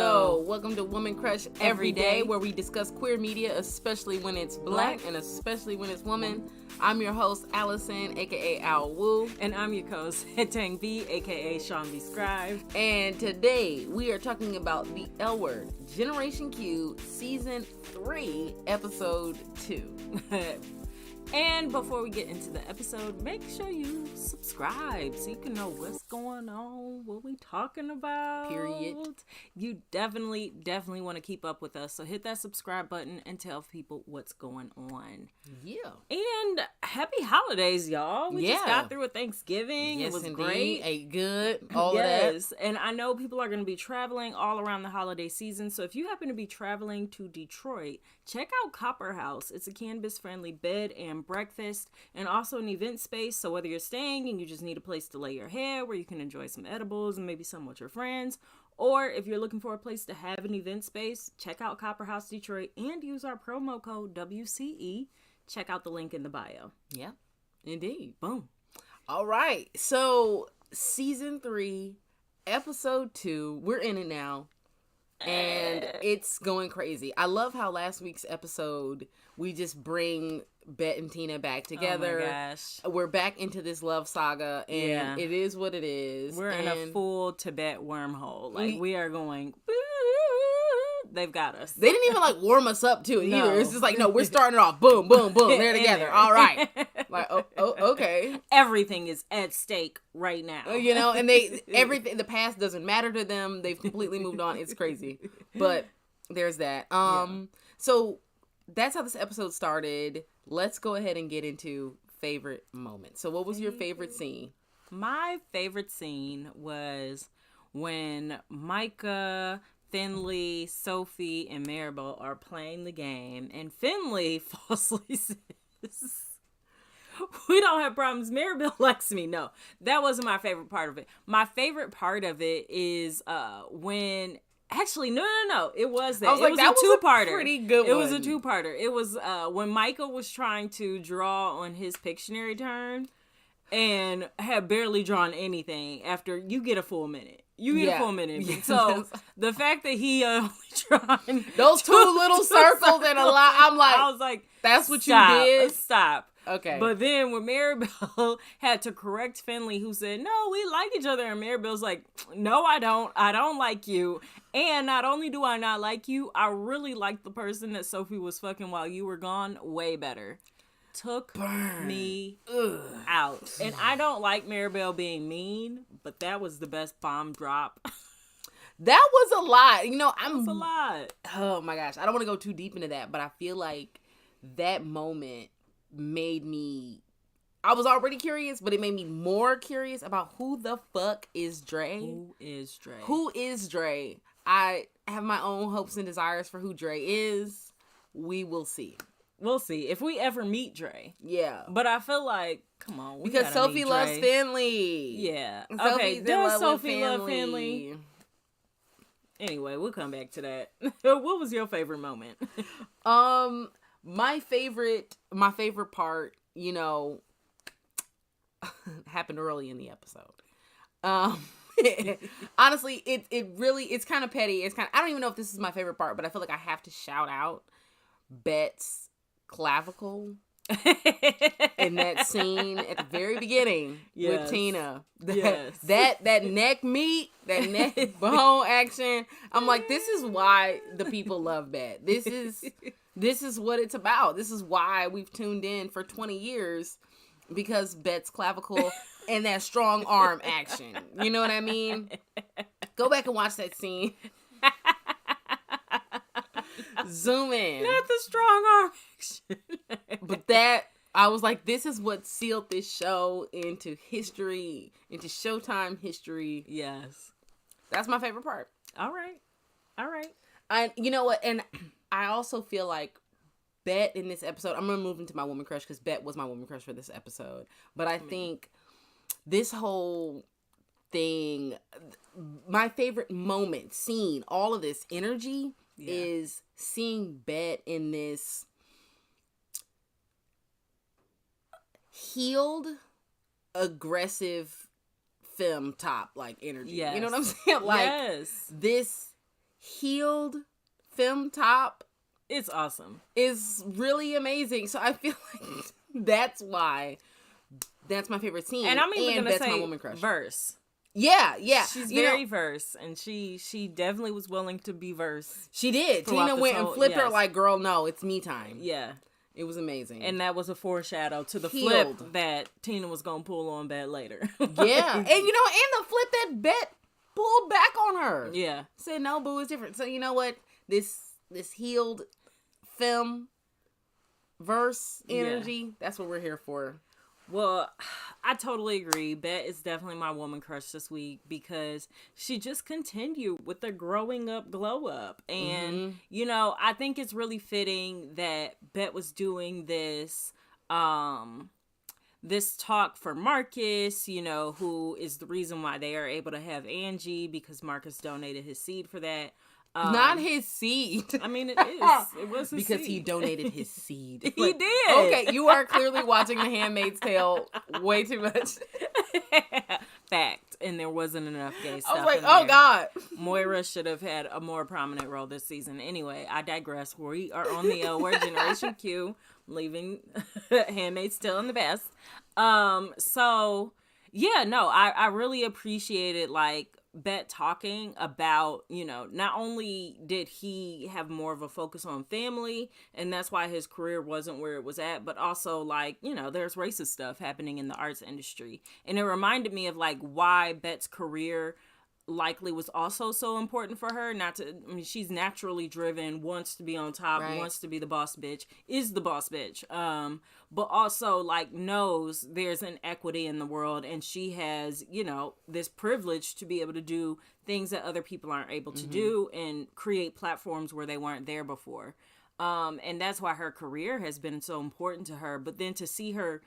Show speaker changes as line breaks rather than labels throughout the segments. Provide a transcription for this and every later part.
So, welcome to Woman Crush Every Day, where we discuss queer media, especially when it's black and especially when it's woman. I'm your host, Allison, aka Al Wu.
And I'm your co-host, Hetang B, aka Sean B. Scribe.
And today we are talking about the L Word, Generation Q, Season 3, Episode 2.
And before we get into the episode, make sure you subscribe so you can know what's going on, what we talking about.
Period.
You definitely want to keep up with us. So hit that subscribe button and tell people what's going on.
Yeah.
And happy holidays, y'all. We just got through with Thanksgiving.
Yes,
it was
indeed.
great.
Ate good. All of that.
Yes. And I know people are going to be traveling all around the holiday season. So if you happen to be traveling to Detroit, check out Copper House. It's a cannabis-friendly bed and breakfast and also an event space. So whether you're staying and you just need a place to lay your head where you can enjoy some edibles and maybe some with your friends, or if you're looking for a place to have an event space, check out Copper House Detroit and use our promo code WCE. Check out the link in the bio.
Yeah, indeed.
Boom.
All right. So Season 3, Episode 2, we're in it now. And it's going crazy. I love how last week's episode, we just bring Bet and Tina back together.
Oh my gosh.
We're back into this love saga, and it is what it is.
We're in a full Tibet wormhole. Like, we are going, they've got us.
They didn't even, warm us up to it either. It's just like, no, we're starting off. Boom, boom, boom. They're together. All right. Like, okay.
Everything is at stake right now.
And everything, the past doesn't matter to them. They've completely moved on. It's crazy. But there's that. So that's how this episode started. Let's go ahead and get into favorite moments. So what was your favorite scene?
My favorite scene was when Micah, Finley, Sophie, and Maribel are playing the game, and Finley falsely says, "We don't have problems. Maribel likes me." No, that wasn't my favorite part of it. My favorite part of it is when... Actually, no. It was that.
I was like, that was a two-parter. Pretty good one.
It was a two-parter. It was when Michael was trying to draw on his Pictionary turn and had barely drawn anything after you get a full minute. A full minute. Yeah. So the fact that he only drawn
those two little circles and a lot, I'm like,
I was like,
that's what you did?
Stop.
Okay.
But then when Maribel had to correct Finley, who said, "No, we like each other," and Maribel's like, "No, I don't. I don't like you. And not only do I not like you, I really like the person that Sophie was fucking while you were gone way better." Took me out. And I don't like Maribel being mean, but that was the best bomb drop.
That was a lot.
That was a lot.
Oh my gosh. I don't want to go too deep into that, but I feel like that moment made me... I was already curious, but it made me more curious about who the fuck is Dre.
Who is Dre?
Who is Dre? I have my own hopes and desires for who Dre is. We will see.
We'll see if we ever meet Dre.
Yeah.
But I feel like, come on.
Because Sophie loves Finley.
Yeah. Okay, does Sophie love Finley? Anyway, we'll come back to that. What was your favorite moment?
My favorite part, happened early in the episode. Honestly, it's kind of petty. I don't even know if this is my favorite part, but I feel like I have to shout out Bet's clavicle in that scene at the very beginning with Tina. That neck meat, that neck bone action. I'm like, this is why the people love Bet. This is what it's about. This is why we've tuned in for 20 years, because Bet's clavicle and that strong arm action. You know what I mean? Go back and watch that scene. Zoom in.
Not the strong arm action.
But that, I was like, this is what sealed this show into history, into Showtime history.
Yes.
That's my favorite part.
All right.
You know what? And I also feel like Bet in this episode, I'm going to move into my woman crush because Bet was my woman crush for this episode. But I think this whole thing, my favorite moment, scene, all of this energy is seeing Bet in this healed, aggressive femme top like energy.
Yes.
You know what I'm saying? Like
yes.
this heeled femme top
It's awesome.
is really amazing. So I feel like that's why that's my favorite scene.
And I'm even gonna
that's my
say
woman crush.
verse.
Yeah.
She's very verse, and she definitely was willing to be verse.
She did.
throughout
Tina
this
went and
whole-
flipped her
yes.
like, girl, no, it's me time.
Yeah.
It was amazing.
And that was a foreshadow to the
Healed.
flip that Tina was gonna pull on Bet later.
Yeah. And and the flip that Bet pulled back on her.
Yeah.
Said, no, boo, it's different. So you know what? This healed femme verse energy, that's what we're here for.
Well, I totally agree. Bet is definitely my woman crush this week because she just continued with the growing up glow up. And, I think it's really fitting that Bet was doing this, this talk for Marcus, who is the reason why they are able to have Angie because Marcus donated his seed for that.
Not his seed.
I mean, it is. It was his
because
seed.
he donated his seed.
He did.
Okay, you are clearly watching The Handmaid's Tale way too much.
Fact. And there wasn't enough gay stuff.
I was like,
in
oh
there.
God.
Moira should have had a more prominent role this season. Anyway, I digress. We are on the We're Generation Q, leaving Handmaid's Tale in the best. So yeah, no, I really appreciated Bet talking about, not only did he have more of a focus on family and that's why his career wasn't where it was at, but also there's racist stuff happening in the arts industry. And it reminded me of why Bet's career likely was also so important for her. She's naturally driven, wants to be on top,
right.
Wants to be the boss bitch, is the boss bitch. But also knows there's an equity in the world and she has, this privilege to be able to do things that other people aren't able to do and create platforms where they weren't there before. And that's why her career has been so important to her. But then to see her,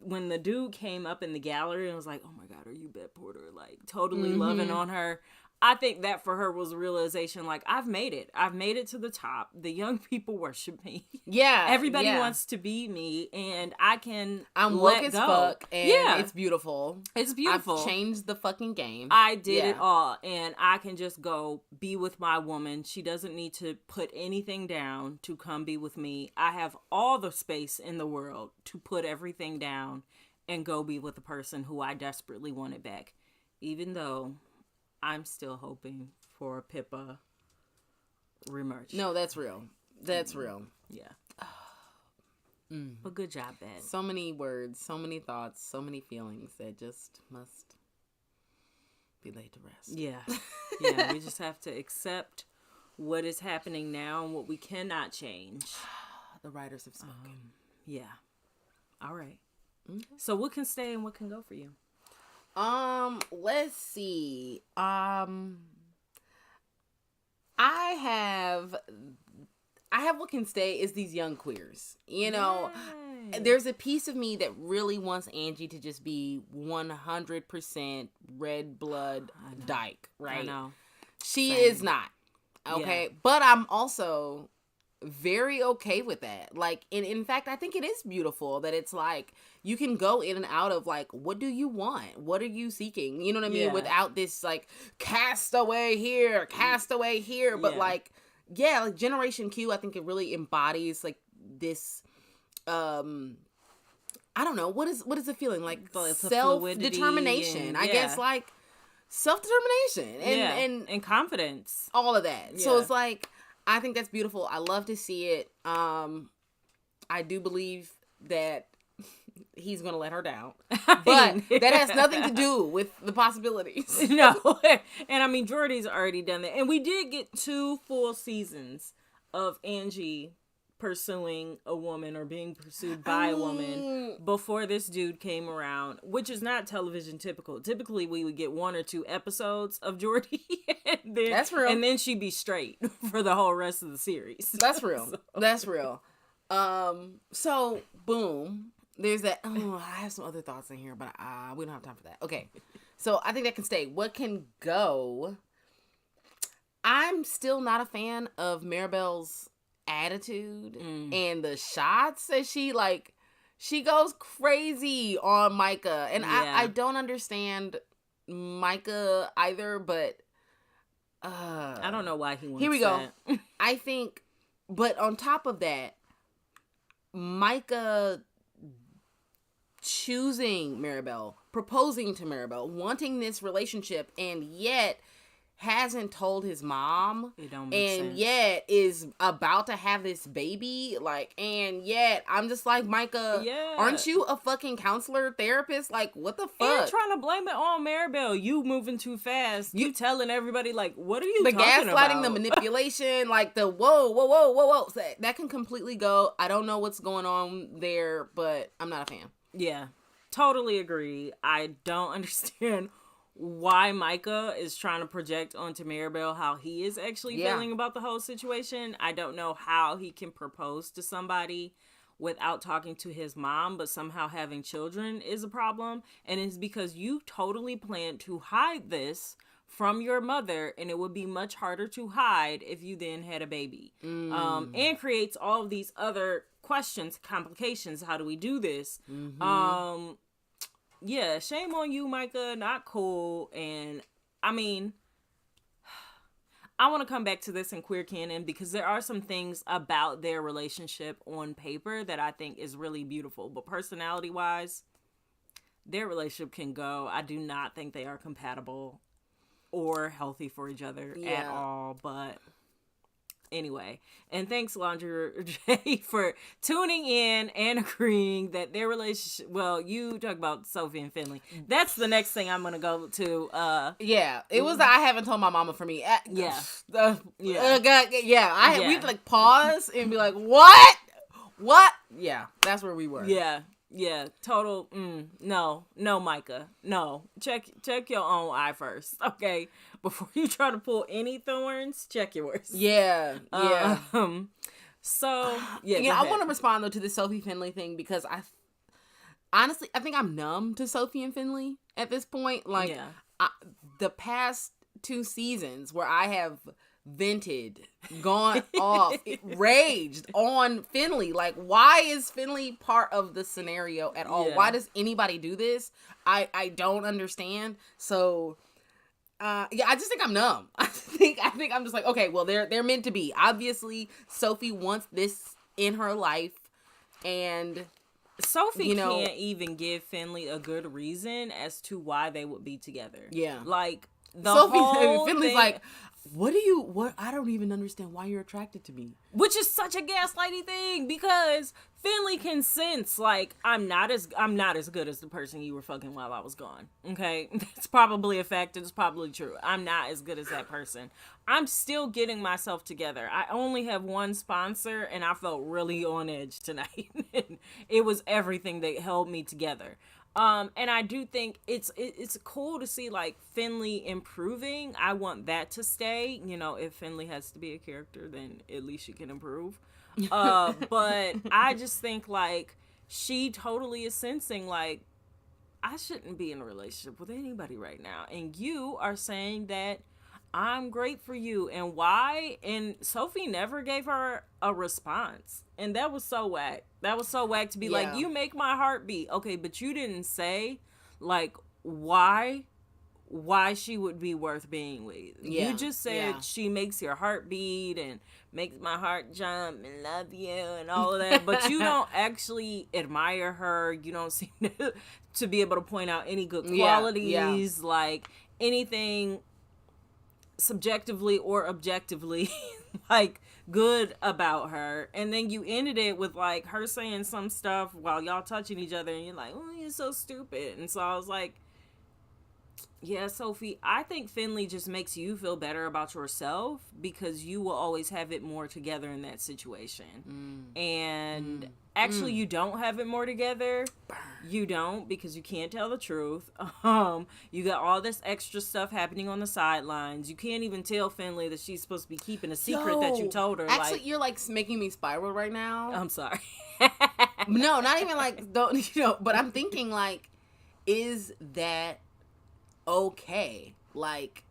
when the dude came up in the gallery and was like, oh my God, are you Bet Porter? Totally loving on her. I think that for her was a realization, I've made it. I've made it to the top. The young people worship me.
Yeah.
Everybody wants to be me, and I'm
woke as fuck, and it's beautiful.
It's beautiful.
I've changed the fucking game.
I did it all, and I can just go be with my woman. She doesn't need to put anything down to come be with me. I have all the space in the world to put everything down and go be with the person who I desperately wanted back, even though I'm still hoping for a Pippa remerge.
No, that's real. That's real.
Yeah. But good job, Ben.
So many words, so many thoughts, so many feelings that just must be laid to rest.
Yeah. Yeah, we just have to accept what is happening now and what we cannot change.
The writers have spoken.
Yeah. All right. Okay. So what can stay and what can go for you?
Let's see. I have what can stay is these young queers. There's a piece of me that really wants Angie to just be 100% red blood dyke, right?
I know.
She
Same.
is not. Okay.
Yeah.
But I'm also very okay with that. And in fact, I think it is beautiful that it's you can go in and out of what do you want? What are you seeking? You know what I mean?
Yeah.
Without this castaway here, castaway here. But Generation Q, I think it really embodies this I don't know, what is the feeling? Self-determination. I guess self-determination and
confidence.
all of that.
Yeah.
So it's I think that's beautiful. I love to see it. I do believe that he's going to let her down. But that has nothing to do with the possibilities.
No. And Jordy's already done that. And we did get 2 full seasons of Angie pursuing a woman or being pursued by a woman before this dude came around, which is not television typical. Typically, we would get 1 or 2 episodes of Jordy.
That's real.
And then she'd be straight for the whole rest of the series.
That's real. That's real. So, boom. There's that. Oh, I have some other thoughts in here, but we don't have time for that. Okay. So, I think that can stay. What can go? I'm still not a fan of Maribel's attitude and the shots that she goes crazy on Micah, and I don't understand Micah either, but
I don't know why he wants
Here we go.
that.
I think, but on top of that, Micah choosing Maribel, proposing to Maribel, wanting this relationship, and yet hasn't told his mom,
it don't make
and
sense.
yet is about to have this baby, like, and yet I'm just like, Micah, aren't you a fucking counselor, therapist? Like, what the fuck?
And trying to blame it on Maribel. You moving too fast. You telling everybody, like, what are you
the
talking
gaslighting,
about?
the manipulation, like the whoa. So that can completely go. I don't know what's going on there, but I'm not a fan.
Yeah, totally agree. I don't understand why Micah is trying to project onto Maribel how he is actually feeling about the whole situation. I don't know how he can propose to somebody without talking to his mom, but somehow having children is a problem. And it's because you totally plan to hide this from your mother, and it would be much harder to hide if you then had a baby. And creates all of these other questions, complications. How do we do this? Yeah, shame on you, Micah. Not cool. And I mean, I want to come back to this in queer canon because there are some things about their relationship on paper that I think is really beautiful. But personality wise, their relationship can go. I do not think they are compatible or healthy for each other at all. But anyway, and thanks, Laundry J, for tuning in and agreeing that their relationship, well, you talk about Sophie and Finley. That's the next thing I'm going to go to.
It was that I haven't told my mama for me. We have to like pause and be like, what? Yeah, that's where we were.
Yeah, total, no, Micah, no. Check your own eye first, okay? Before you try to pull any thorns, check yours.
Yeah.
So,
I want to respond, though, to the Sophie Finley thing because honestly, I think I'm numb to Sophie and Finley at this point. Like, the past 2 seasons where I have vented, gone off, raged on Finley. Like, why is Finley part of the scenario at all? Why does anybody do this? I don't understand. So, I just think I'm numb. I think I'm just like, okay, well, they're meant to be. Obviously, Sophie wants this in her life, and
Sophie can't even give Finley a good reason as to why they would be together. Yeah, like
Finley's like, what? I don't even understand why you're attracted to me.
Which is such a gaslighty thing because Finley can sense, like, I'm not as good as the person you were fucking while I was gone. Okay? That's probably a fact. It's probably true. I'm not as good as that person. I'm still getting myself together. I only have one sponsor and I felt really on edge tonight. It was everything that held me together. And I do think it's cool to see, like, Finley improving. I want that to stay. You know, if Finley has to be a character, then at least she can improve. But I just think, like, she totally is sensing, like, I shouldn't be in a relationship with anybody right now. And you are saying that I'm great for you. And why? And Sophie never gave her a response. And that was so whack. That was so whack to be like, you make my heart beat. Okay, but you didn't say, like, why she would be worth being with. You just said she makes your heart beat and makes my heart jump and love you and all of that. But you don't actually admire her. You don't seem to be able to point out any good qualities, like anything subjectively or objectively like good about her. And then you ended it with, like, her saying some stuff while y'all touching each other and you're like, oh, you're so stupid. And so I was like, yeah, Sophie, I think Finley just makes you feel better about yourself because you will always have it more together in that situation. And actually, you don't have it more together. You don't, because you can't tell the truth. You got all this extra stuff happening on the sidelines. You can't even tell Finley that she's supposed to be keeping a secret that you told her.
Actually, you're, like, making me spiral right now.
I'm sorry.
No, not even, like, don't, but I'm thinking, like, is that okay? Like,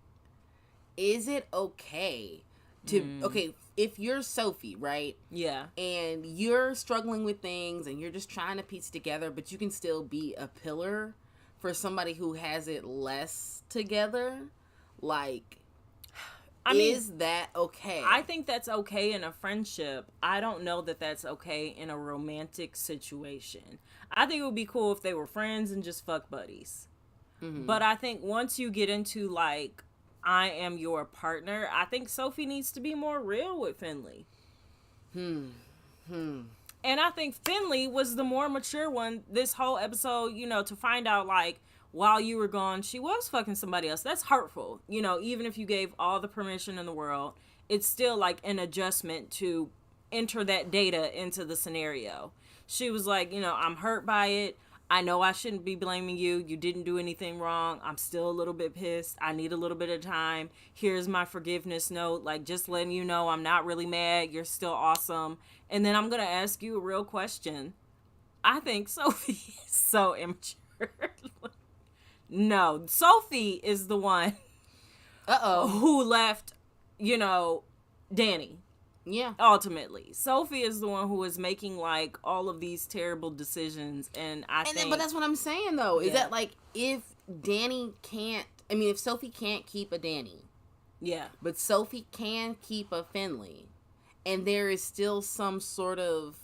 is it okay to okay, if you're Sophie, right? Yeah. And you're struggling with things and you're just trying to piece together, but you can still be a pillar for somebody who has it less together, like, Is that okay?
I think that's okay in a friendship. I don't know that that's okay in a romantic situation. I think it would be cool if they were friends and just fuck buddies. Mm-hmm. But I think once you get into like, I am your partner, I think Sophie needs to be more real with Finley. And I think Finley was the more mature one this whole episode, you know, to find out like, while you were gone, she was fucking somebody else. That's hurtful. You know, even if you gave all the permission in the world, it's still like an adjustment to enter that data into the scenario. She was like, you know, I'm hurt by it. I know I shouldn't be blaming you. You didn't do anything wrong. I'm still a little bit pissed. I need a little bit of time. Here's my forgiveness note. Like, just letting you know I'm not really mad. You're still awesome. And then I'm going to ask you a real question. I think Sophie is so immature. No, Sophie is the one who left, you know, Danny.
Yeah.
Ultimately. Sophie is the one who is making, like, all of these terrible decisions, and
but that's what I'm saying, though, is that, like, if Danny can't, I mean, if Sophie can't keep a Danny.
Yeah. But
Sophie can keep a Finley, and there is still some sort of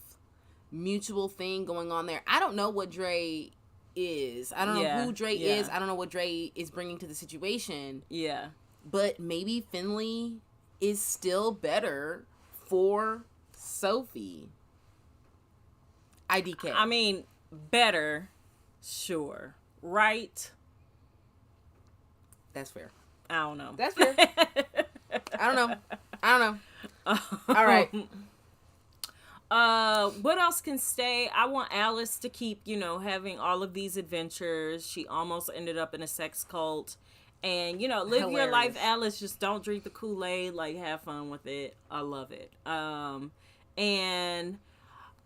mutual thing going on there. I don't know what Dre is. I don't know who Dre is. I don't know what Dre is bringing to the situation.
Yeah.
But maybe Finley is still better for Sophie. IDK.
I mean, better, sure. Right?
That's fair.
I don't know.
That's fair. I don't know. All right.
What else can stay? I want Alice to keep, you know, having all of these adventures. She almost ended up in a sex cult. And, you know, live your life, Alice. Just don't drink the Kool-Aid. Like, have fun with it. I love it. And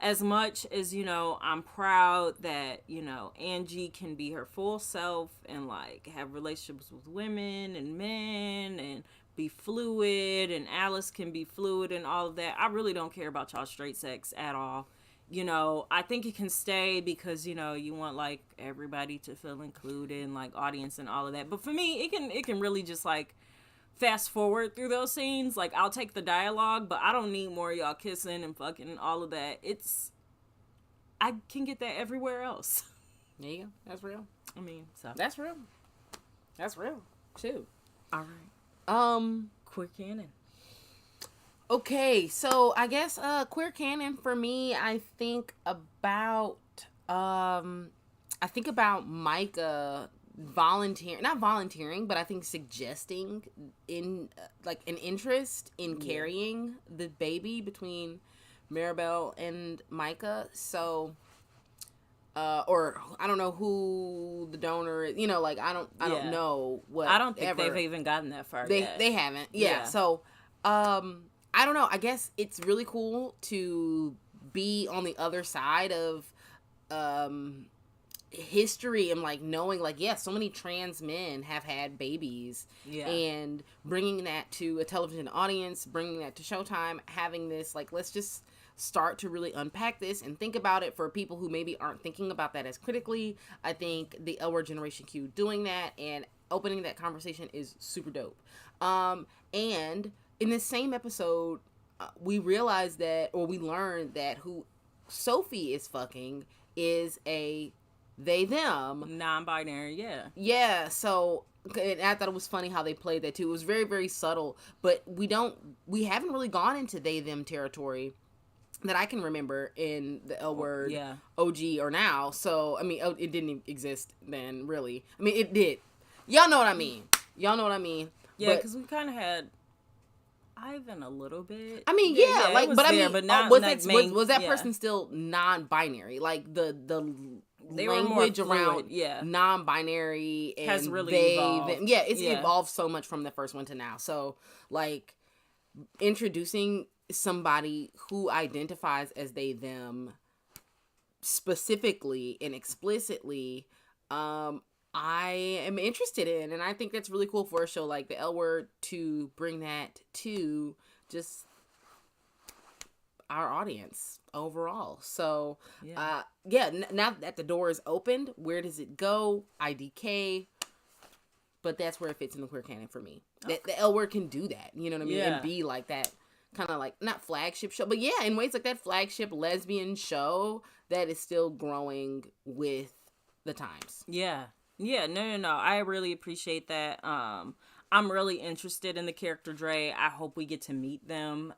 as much as, you know, I'm proud that, you know, Angie can be her full self and, like, have relationships with women and men and be fluid, and Alice can be fluid and all of that. I really don't care about y'all straight sex at all. You know, I think it can stay because, you know, you want, like, everybody to feel included and, like, audience and all of that. But for me, it can really just, like, fast forward through those scenes. Like, I'll take the dialogue, but I don't need more of y'all kissing and fucking and all of that. I can get that everywhere else.
There you go. That's real.
I mean, so.
That's real. That's real, too.
All right. Queer canon.
Okay, so I guess queer canon for me, I think about Micah not volunteering, but I think suggesting in like an interest in carrying the baby between Maribel and Micah. So or I don't know who the donor is, you know, like I don't know what.
I don't think they've even gotten that far yet.
They haven't. Yeah. So I don't know. I guess it's really cool to be on the other side of history and like knowing like, so many trans men have had babies, and bringing that to a television audience, bringing that to Showtime, having this like, let's just start to really unpack this and think about it for people who maybe aren't thinking about that as critically. I think the L Word Generation Q doing that and opening that conversation is super dope. And in this same episode, we realized that, or we learned that who Sophie is fucking is a they, them.
Non-binary,
Yeah, so, and I thought it was funny how they played that too. It was very, very subtle, but we haven't really gone into they, them territory that I can remember in the L Word OG or now. So, I mean, it didn't exist then, really. I mean, it did. Y'all know what I mean. Yeah,
because we kind of had Ivan a little bit.
I mean, like, but there, I mean, but not, was that person still non-binary? Like the
they
language
were more fluid,
around non-binary and
has really evolved.
It's evolved so much from the first one to now. So, like, introducing somebody who identifies as they, them, specifically and explicitly, I am interested in, and I think that's really cool for a show like the L Word to bring that to just our audience overall. So, now that the door is opened, where does it go? IDK, but that's where it fits in the queer canon for me. Okay. The L Word can do that, you know what I mean? And be like that kind of like, not flagship show, but yeah, in ways like that flagship lesbian show that is still growing with the times.
Yeah. No. I really appreciate that. I'm really interested in the character Dre. I hope we get to meet them.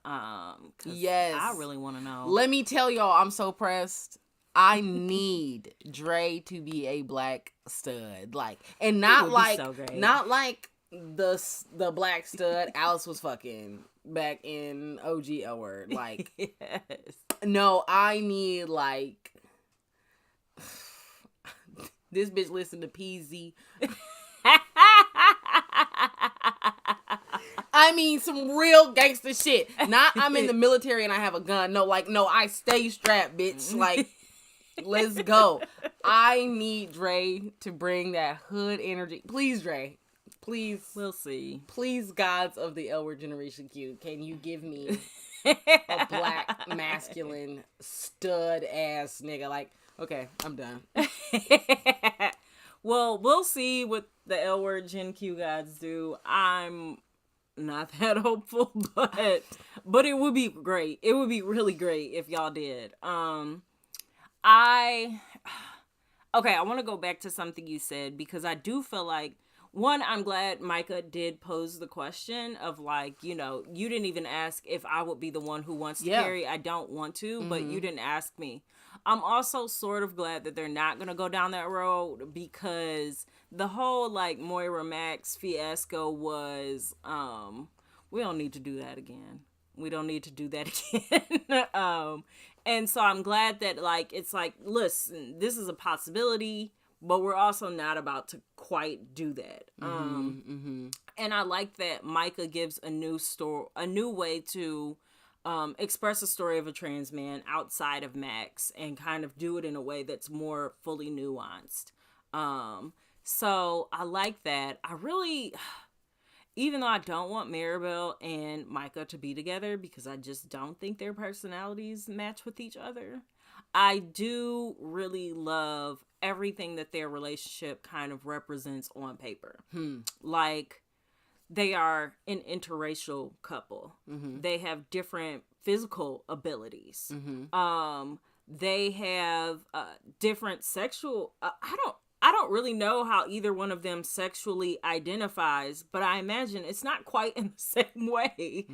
Yes. I really want to know.
Let me tell y'all, I'm so pressed. I need Dre to be a black stud. Like, and not like, so not like the black stud Alice was fucking back in OG L Word. Like, yes. No, I need like, this bitch listen to PZ. I mean, some real gangster shit. Not I'm in the military and I have a gun. No, like, no, I stay strapped, bitch. Like, let's go. I need Dre to bring that hood energy. Please, Dre. Please.
We'll see.
Please, gods of the L Word Generation Q, can you give me a black, masculine, stud-ass nigga? Like, okay, I'm done.
Well, we'll see what the L Word Gen Q gods do. I'm not that hopeful, but it would be great. It would be really great if y'all did. I want to go back to something you said, because I do feel like, one, I'm glad Micah did pose the question of like, you know, you didn't even ask if I would be the one who wants to carry. I don't want to, but you didn't ask me. I'm also sort of glad that they're not going to go down that road, because the whole like Moira Max fiasco was, we don't need to do that again. We don't need to do that again. And so I'm glad that like, it's like, listen, this is a possibility, but we're also not about to quite do that. And I like that Micah gives a new way to express a story of a trans man outside of Max, and kind of do it in a way that's more fully nuanced. So I like that. I really, even though I don't want Maribel and Micah to be together, because I just don't think their personalities match with each other, I do really love everything that their relationship kind of represents on paper. Like, they are an interracial couple. They have different physical abilities. They have different sexual... I don't really know how either one of them sexually identifies, but I imagine it's not quite in the same way.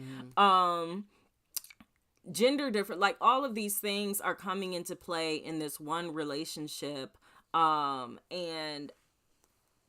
Gender different, like all of these things are coming into play in this one relationship. And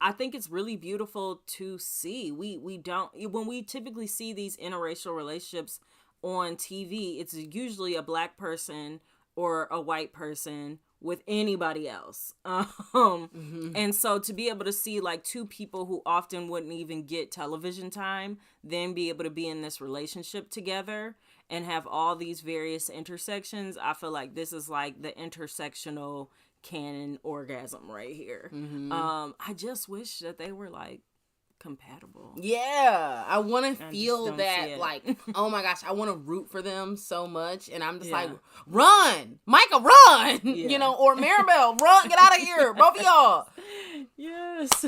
I think it's really beautiful to see. We don't, when we typically see these interracial relationships on TV, it's usually a black person or a white person with anybody else. And so to be able to see like two people who often wouldn't even get television time, then be able to be in this relationship together and have all these various intersections, I feel like this is like the intersectional canon orgasm right here. I just wish that they were like compatible.
Yeah, I want to feel that, like, oh my gosh, I want to root for them so much, and I'm just like, run, Micah, run, you know, or Maribel, run, get out of here, both of y'all.
Yes.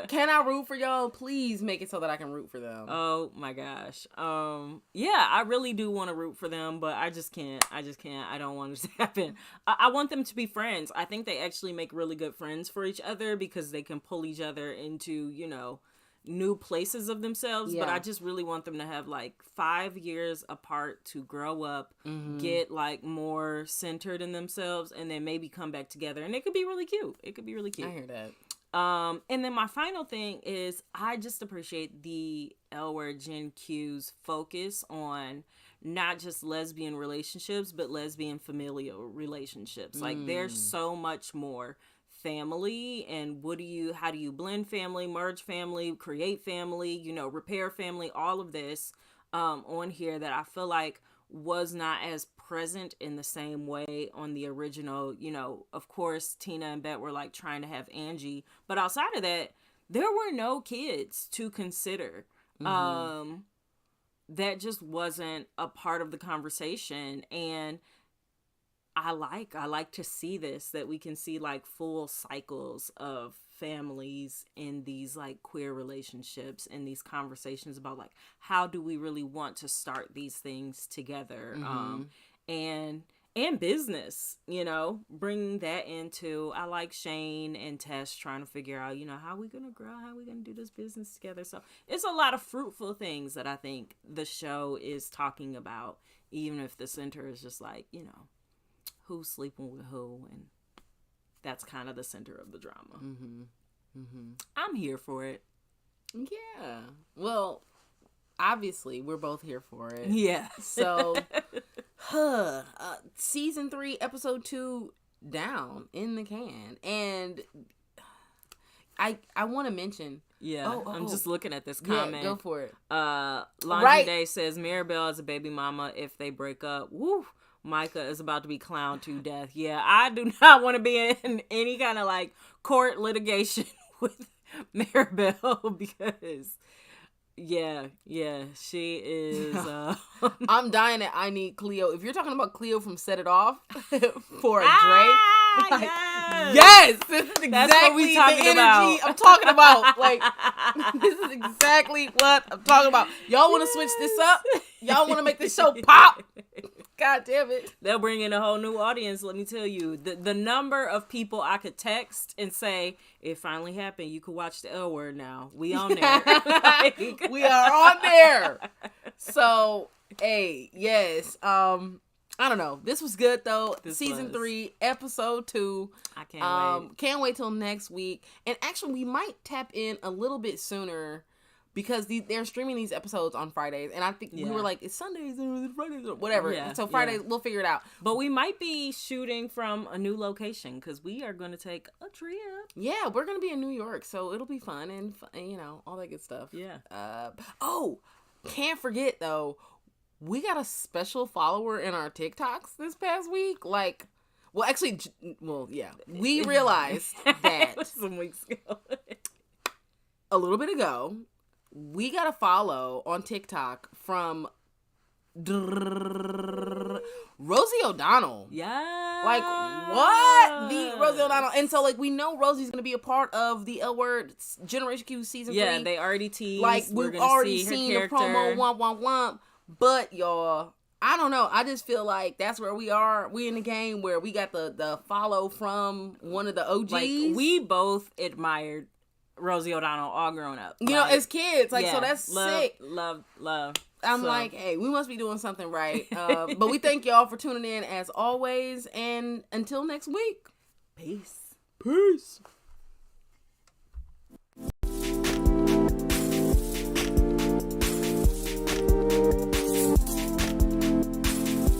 Can I root for y'all? Please make it so that I can root for them.
Oh my gosh. Yeah, I really do want to root for them, but I just can't. I don't want it to happen. I want them to be friends. I think they actually make really good friends for each other, because they can pull each other into, you know, new places of themselves. But I just really want them to have like 5 years apart to grow up, get like more centered in themselves, and then maybe come back together, and it could be really cute. I
hear that.
And then my final thing is, I just appreciate the L Word Gen Q's focus on not just lesbian relationships, but lesbian familial relationships. Like, there's so much more family, and how do you blend family, merge family, create family, you know, repair family, all of this on here that I feel like was not as present in the same way on the original. You know, of course, Tina and Bet were like trying to have Angie, but outside of that, there were no kids to consider. That just wasn't a part of the conversation. And I like to see this, that we can see like full cycles of families in these like queer relationships and these conversations about like how do we really want to start these things together, and business, you know, bringing that into, I like Shane and Tess trying to figure out, you know, how we gonna grow, how we gonna do this business together. So it's a lot of fruitful things that I think the show is talking about, even if the center is just like, you know, who's sleeping with who, and that's kind of the center of the drama. I'm here for it.
Yeah. Well, obviously, we're both here for it.
Yeah.
So, season 3, episode 2 down in the can. And I want to mention.
Yeah. I'm just looking at this comment.
Yeah, go for it.
Laundry Day says Mirabelle is a baby mama if they break up. Woo. Micah is about to be clowned to death. Yeah, I do not want to be in any kind of like court litigation with Mirabelle because yeah, she is
I'm dying that I need Cleo. If you're talking about Cleo from Set It Off for Drake, like, yes, this is exactly the energy about. I'm talking about. Like, this is exactly what I'm talking about. Y'all want to switch this up? Y'all want to make this show pop? God damn it.
They'll bring in a whole new audience, let me tell you. The number of people I could text and say, it finally happened. You could watch the L Word now. We on there.
Like, we are on there. So, hey, yes. I don't know. This was good, though. Season 3, episode 2.
I can't wait.
Can't wait till next week. And actually, we might tap in a little bit sooner because they're streaming these episodes on Fridays. And I think we were like, it's Sundays or it's Fridays or whatever. Yeah, so Fridays, we'll figure it out.
But we might be shooting from a new location because we are going to take a trip.
Yeah, we're going to be in New York. So it'll be fun and, you know, all that good stuff.
Yeah.
Can't forget, though. We got a special follower in our TikToks this past week. Like, well, actually, yeah. We realized that
some weeks ago.
A little bit ago, we got a follow on TikTok from Rosie O'Donnell.
Yeah.
Like, what? The Rosie O'Donnell. And so, like, we know Rosie's going to be a part of the L Word Generation Q season 3.
Yeah, they already teased.
Like, we've already seen the promo, womp. But, y'all, I don't know. I just feel like that's where we are. We in the game where we got the follow from one of the OGs.
Like, we both admired Rosie O'Donnell all grown up.
You know, as kids. Like, so that's sick.
Love.
I'm like, hey, we must be doing something right. But we thank y'all for tuning in as always. And until next week.
Peace.
Peace.